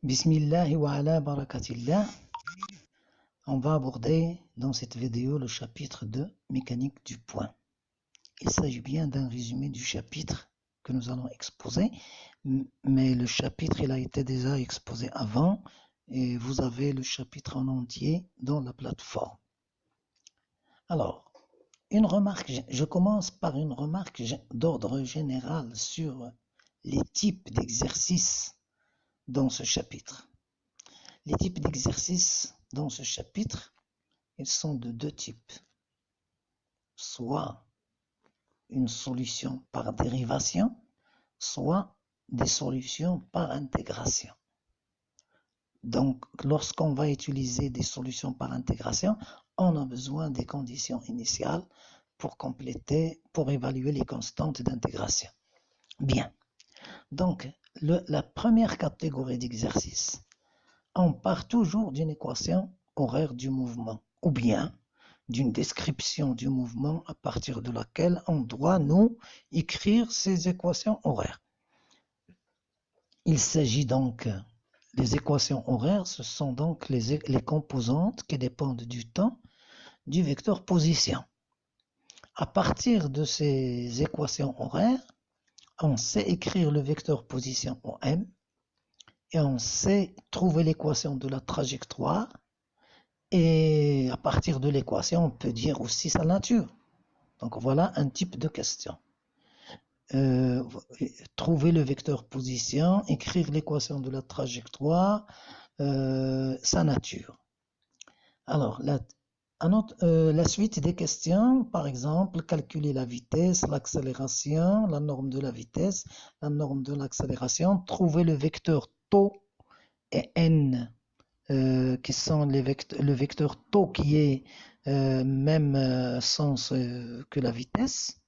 Bismillah wa ala barakatillah. On va aborder dans cette vidéo le chapitre de mécanique du point. Il s'agit bien d'un résumé du chapitre que nous allons exposer, mais le chapitre il a été déjà exposé avant et vous avez le chapitre en entier dans la plateforme. Alors, une remarque, je commence par une remarque d'ordre général sur les types d'exercices dans ce chapitre. Les types d'exercices dans ce chapitre, ils sont de deux types. Soit une solution par dérivation, soit des solutions par intégration. Donc, lorsqu'on va utiliser des solutions par intégration, on a besoin des conditions initiales pour compléter, pour évaluer les constantes d'intégration. Bien. Donc, la première catégorie d'exercices, on part toujours d'une équation horaire du mouvement, ou bien d'une description du mouvement à partir de laquelle on doit nous écrire ces équations horaires. Il s'agit donc, les équations horaires, ce sont donc les composantes qui dépendent du temps du vecteur position. À partir de ces équations horaires, on sait écrire le vecteur position en M, et on sait trouver l'équation de la trajectoire, et à partir de l'équation, on peut dire aussi sa nature. Donc voilà un type de question. Trouver le vecteur position, écrire l'équation de la trajectoire, sa nature. Alors, la suite des questions, par exemple, calculer la vitesse, l'accélération, la norme de la vitesse, la norme de l'accélération, trouver le vecteur taux et n, qui sont le vecteur taux qui est même sens que la vitesse,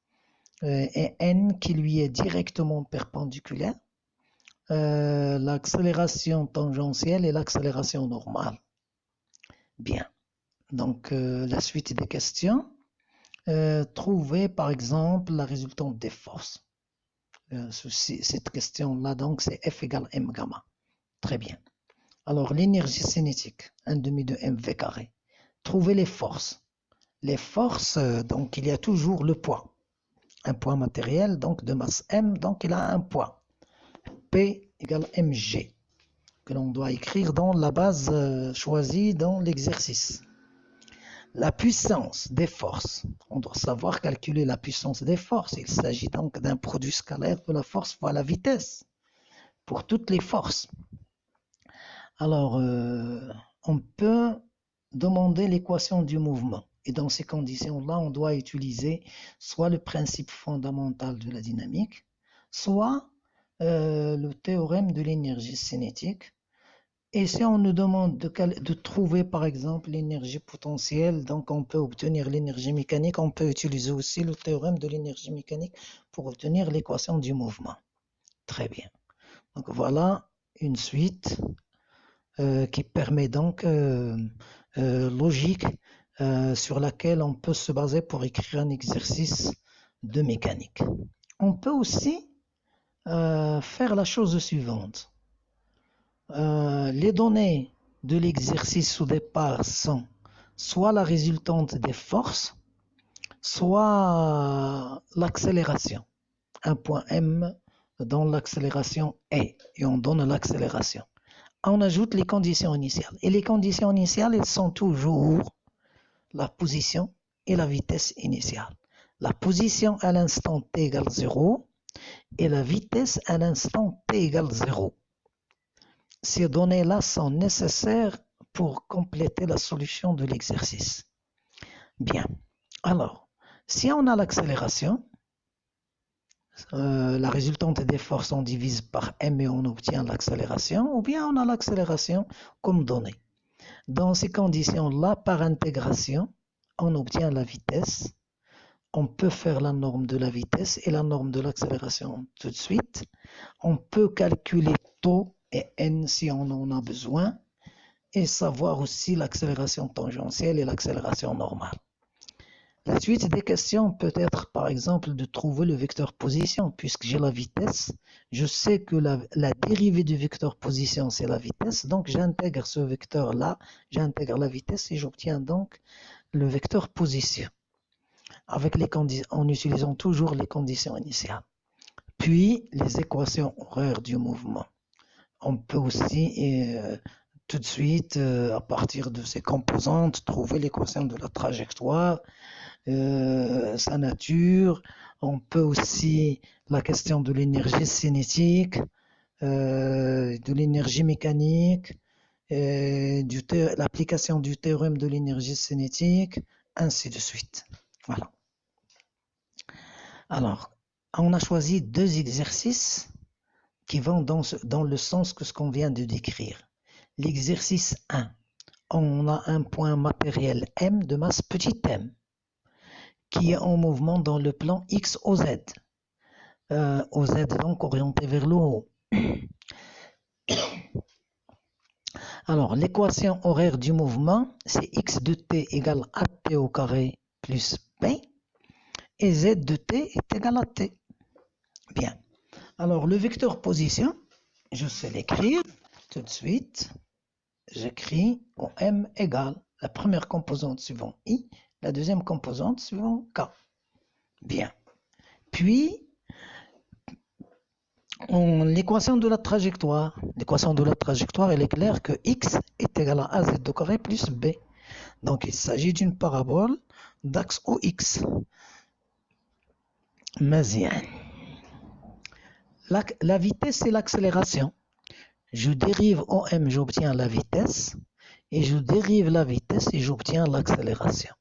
et n qui lui est directement perpendiculaire, l'accélération tangentielle et l'accélération normale. Bien, donc la suite des questions, trouver par exemple la résultante des forces. Cette question-là, donc, c'est F égale M gamma. Très bien. Alors, l'énergie cinétique, 1/2 de mv carré. Trouver les forces. Les forces, donc, il y a toujours le poids. Un poids matériel, donc, de masse M, donc, il a un poids. P égale mg, que l'on doit écrire dans la base choisie dans l'exercice. La puissance des forces. On doit savoir calculer la puissance des forces. Il s'agit donc d'un produit scalaire de la force fois la vitesse, pour toutes les forces. Alors, on peut demander l'équation du mouvement. Et dans ces conditions-là, on doit utiliser soit le principe fondamental de la dynamique, soit le théorème de l'énergie cinétique. Et si on nous demande de trouver, par exemple, l'énergie potentielle, donc on peut obtenir l'énergie mécanique, on peut utiliser aussi le théorème de l'énergie mécanique pour obtenir l'équation du mouvement. Très bien. Donc voilà une suite qui permet donc logique sur laquelle on peut se baser pour écrire un exercice de mécanique. On peut aussi faire la chose suivante. Les données de l'exercice au départ sont soit la résultante des forces, soit l'accélération. Un point M dans l'accélération E, et on donne l'accélération. On ajoute les conditions initiales. Et les conditions initiales, elles sont toujours la position et la vitesse initiale. La position à l'instant t égale 0 et la vitesse à l'instant t égale 0. Ces données-là sont nécessaires pour compléter la solution de l'exercice. Bien. Alors, si on a l'accélération, la résultante des forces, on divise par m et on obtient l'accélération, ou bien on a l'accélération comme donnée. Dans ces conditions-là, par intégration, on obtient la vitesse. On peut faire la norme de la vitesse et la norme de l'accélération tout de suite. On peut calculer taux et n si on en a besoin, et savoir aussi l'accélération tangentielle et l'accélération normale. La suite des questions peut être, par exemple, de trouver le vecteur position. Puisque j'ai la vitesse, je sais que la dérivée du vecteur position, c'est la vitesse. Donc, j'intègre ce vecteur-là, j'intègre la vitesse et j'obtiens donc le vecteur position. En utilisant toujours les conditions initiales. Puis, les équations horaires du mouvement. On peut aussi, tout de suite, à partir de ces composantes, trouver l'équation de la trajectoire, sa nature. On peut aussi la question de l'énergie cinétique, de l'énergie mécanique, l'application du théorème de l'énergie cinétique, ainsi de suite. Voilà. Alors, on a choisi 2 exercices qui vont dans le sens que ce qu'on vient de décrire. L'exercice 1, on a un point matériel M de masse petit m qui est en mouvement dans le plan X au Z. Au Z donc orienté vers le haut. Alors, l'équation horaire du mouvement, c'est x de t égale à t au carré plus b, et z de t est égal à t. Bien. Alors, le vecteur position, je sais l'écrire tout de suite. J'écris en m égale la première composante suivant i, la deuxième composante suivant k. Bien. Puis, l'équation de la trajectoire, elle est claire que x est égal à az au carré plus b. Donc, il s'agit d'une parabole d'axe OX. Mazien. La vitesse et l'accélération. Je dérive OM, j'obtiens la vitesse, et je dérive la vitesse et j'obtiens l'accélération.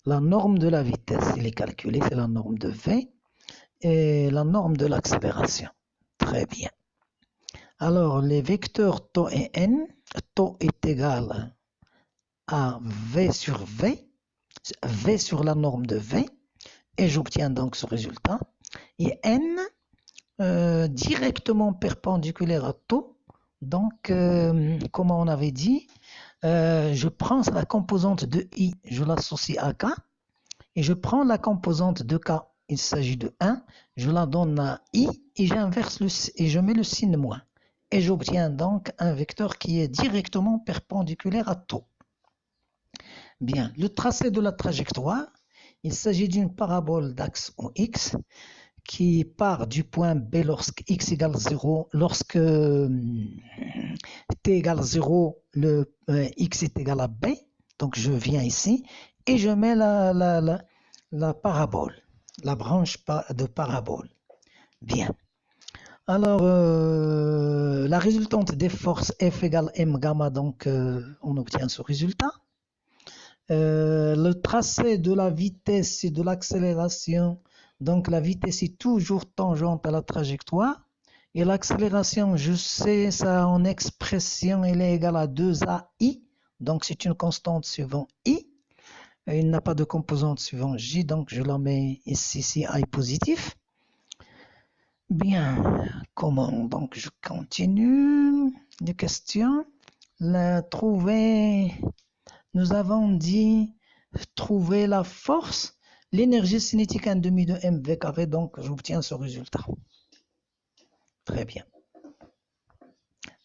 La norme de la vitesse, elle est calculée, c'est la norme de V, et la norme de l'accélération. Très bien. Alors, les vecteurs τ et n, τ est égal à V sur V, V sur la norme de V, et j'obtiens donc ce résultat. Et n, directement perpendiculaire à τ, donc, comme on avait dit, je prends la composante de i, je l'associe à k, et je prends la composante de k, il s'agit de 1, je la donne à i, et j'inverse et je mets le signe moins. Et j'obtiens donc un vecteur qui est directement perpendiculaire à τ. Bien, le tracé de la trajectoire, il s'agit d'une parabole d'axe OX qui part du point B lorsque x égale 0, lorsque t égale 0, le x est égal à b, donc je viens ici et je mets la parabole, la branche de parabole. Bien. Alors, la résultante des forces F égale m gamma, donc on obtient ce résultat. Le tracé de la vitesse et de l'accélération, donc la vitesse est toujours tangente à la trajectoire, et l'accélération, je sais ça en expression, elle est égale à 2ai, donc c'est une constante suivant i, il n'a pas de composante suivant j, donc je la mets ici, i positif. Bien, comment? Donc je continue les questions. Nous avons dit trouver la force, l'énergie cinétique 1/2 de mv carré, donc j'obtiens ce résultat. Très bien.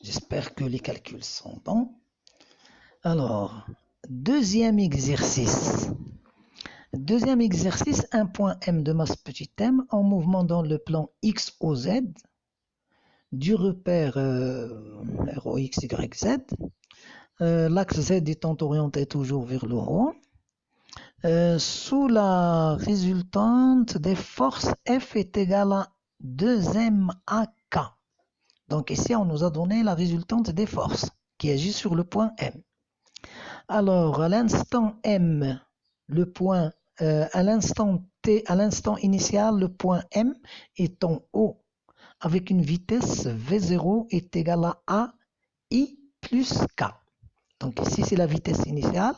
J'espère que les calculs sont bons. Alors, deuxième exercice. Deuxième exercice, un point M de masse petit m en mouvement dans le plan X au Z, du repère ROX, Y, Z. L'axe Z étant orienté toujours vers le haut. Sous la résultante des forces, F est égale à 2mAK. Donc ici, on nous a donné la résultante des forces qui agit sur le point M. Alors, à l'instant M, le point, à l'instant T, à l'instant initial, le point M est en haut avec une vitesse V0 est égale à AI plus K. Donc ici, c'est la vitesse initiale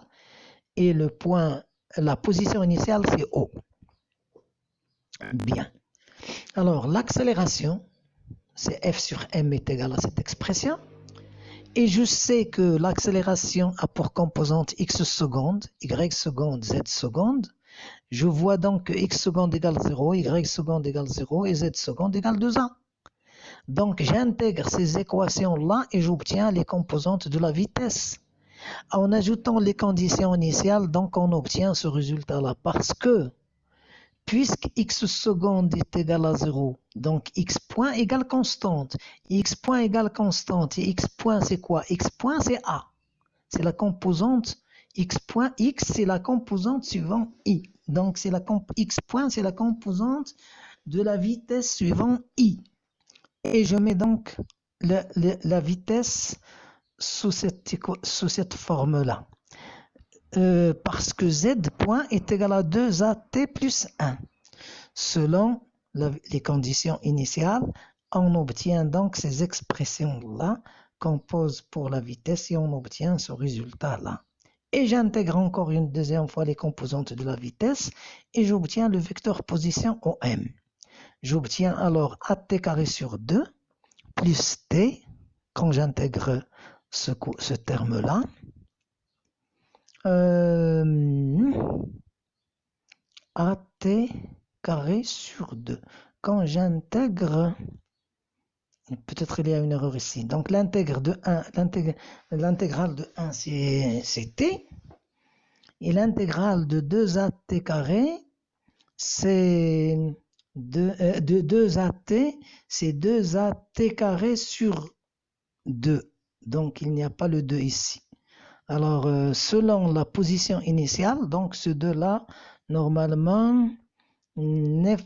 et le point, la position initiale, c'est O. Bien. Alors, l'accélération, c'est F sur M est égal à cette expression. Et je sais que l'accélération a pour composante X secondes, Y secondes, Z secondes. Je vois donc que x seconde égale 0, y seconde égale 0 et z seconde égale 2a. Donc j'intègre ces équations-là et j'obtiens les composantes de la vitesse. En ajoutant les conditions initiales, donc on obtient ce résultat-là parce que puisque x seconde est égal à 0, donc x point égale constante. X point égale constante et x point c'est quoi? X point c'est a. C'est la composante x point, x c'est la composante suivant i. Donc x point c'est la composante de la vitesse suivant i. Et je mets donc la vitesse sous cette forme-là. Parce que z point est égal à 2at plus 1. Selon les conditions initiales, on obtient donc ces expressions-là qu'on pose pour la vitesse et on obtient ce résultat-là. Et j'intègre encore une deuxième fois les composantes de la vitesse et j'obtiens le vecteur position OM. J'obtiens alors at carré sur 2 plus t, quand j'intègre ce terme-là, at carré sur 2. Quand j'intègre, peut-être il y a une erreur ici, donc l'intégrale de 1 c'est t, et l'intégrale de 2at carré c'est de 2at, c'est 2at carré sur 2. Donc il n'y a pas le 2 ici. Alors selon la position initiale, donc ce 2-là, normalement, ne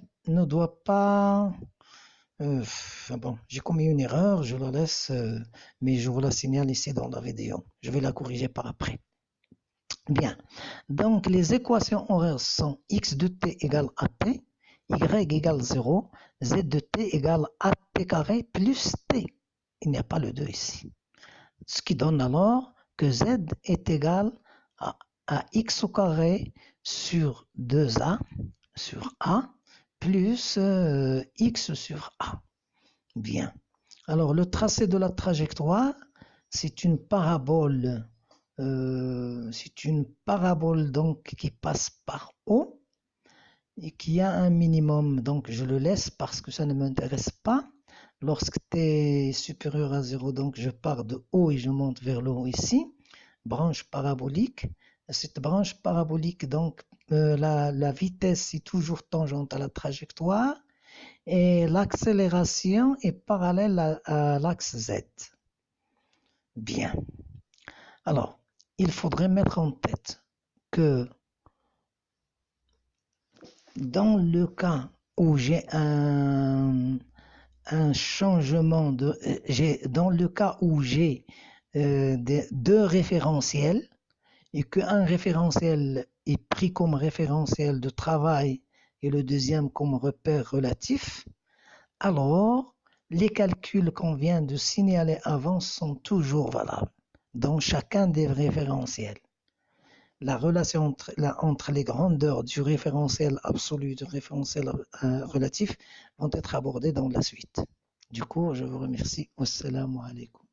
doit pas... bon, j'ai commis une erreur, je la laisse, mais je vous la signale ici dans la vidéo. Je vais la corriger par après. Bien, donc les équations horaires sont x de t égale at, y égale 0, z de t égale at carré plus t. Il n'y a pas le 2 ici. Ce qui donne alors que z est égal à x au carré sur 2a sur a plus x sur a. Bien. Alors le tracé de la trajectoire, c'est une parabole. C'est une parabole donc qui passe par O et qui a un minimum. Donc je le laisse parce que ça ne m'intéresse pas. Lorsque t est supérieur à 0, donc je pars de haut et je monte vers le haut ici. Branche parabolique. Cette branche parabolique, donc la vitesse est toujours tangente à la trajectoire et l'accélération est parallèle à l'axe Z. Bien. Alors, il faudrait mettre en tête que dans le cas où j'ai un changement dans le cas où j'ai deux référentiels et qu'un référentiel est pris comme référentiel de travail et le deuxième comme repère relatif, alors les calculs qu'on vient de signaler avant sont toujours valables dans chacun des référentiels. La relation entre les grandeurs du référentiel absolu et du référentiel relatif vont être abordées dans la suite. Du coup, je vous remercie. Wassalamu alaikum.